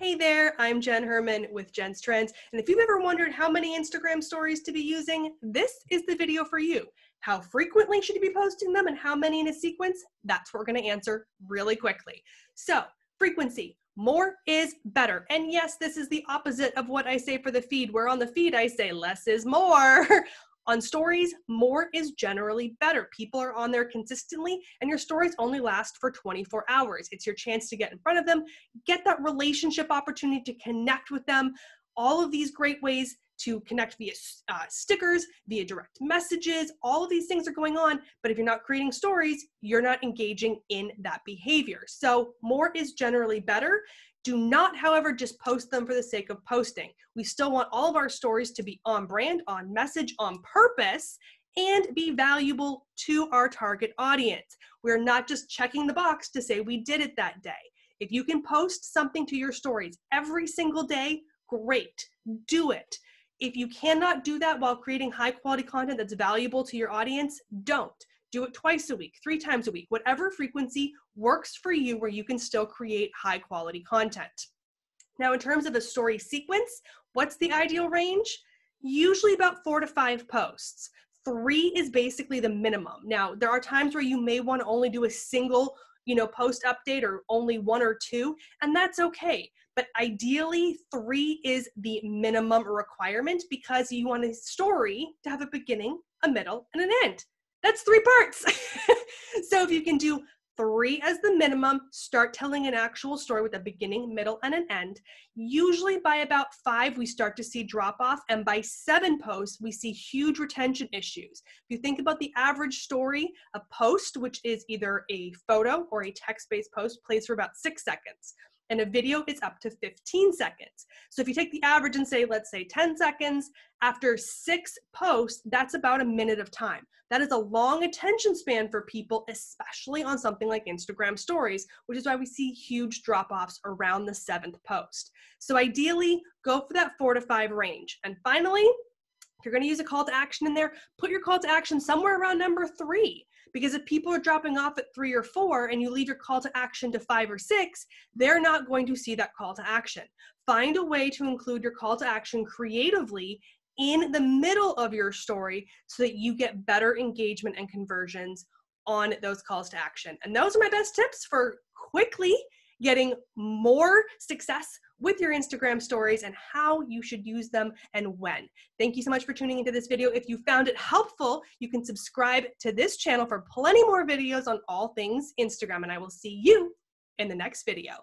Hey there, I'm Jenn Herman with Jenn's Trends, and if you've ever wondered how many Instagram stories to be using, this is the video for you. How frequently should you be posting them and how many in a sequence? That's what we're going to answer really quickly. So, frequency. More is better. And yes, this is the opposite of what I say for the feed, where on the feed I say less is more. On stories, more is generally better. People are on there consistently, and your stories only last for 24 hours. It's your chance to get in front of them, get that relationship opportunity to connect with them. All of these great ways to connect via stickers, via direct messages, all of these things are going on, but if you're not creating stories, you're not engaging in that behavior. So more is generally better. Do not, however, just post them for the sake of posting. We still want all of our stories to be on brand, on message, on purpose, and be valuable to our target audience. We're not just checking the box to say we did it that day. If you can post something to your stories every single day, great, do it. If you cannot do that while creating high quality content that's valuable to your audience, don't. Do it twice a week, 3 times a week, whatever frequency works for you where you can still create high quality content. Now, in terms of a story sequence, what's the ideal range? Usually about 4 to 5 posts. 3 is basically the minimum. Now, there are times where you may want to only do a single, post update or only 1 or 2, and that's okay. But ideally, 3 is the minimum requirement because you want a story to have a beginning, a middle, and an end. That's 3 parts. So if you can do 3 as the minimum, start telling an actual story with a beginning, middle, and an end. Usually by about 5, we start to see drop off, and by 7 posts, we see huge retention issues. If you think about the average story, a post, which is either a photo or a text-based post, plays for about 6 seconds. And a video is up to 15 seconds. So if you take the average and say, let's say 10 seconds, after 6 posts, that's about a minute of time. That is a long attention span for people, especially on something like Instagram stories, which is why we see huge drop-offs around the 7th post. So ideally, go for that 4 to 5 range. And finally, if you're going to use a call to action in there, put your call to action somewhere around number 3. Because if people are dropping off at 3 or 4 and you leave your call to action to 5 or 6, they're not going to see that call to action. Find a way to include your call to action creatively in the middle of your story so that you get better engagement and conversions on those calls to action. And those are my best tips for quickly getting more success with your Instagram stories and how you should use them and when. Thank you so much for tuning into this video. If you found it helpful, you can subscribe to this channel for plenty more videos on all things Instagram, and I will see you in the next video.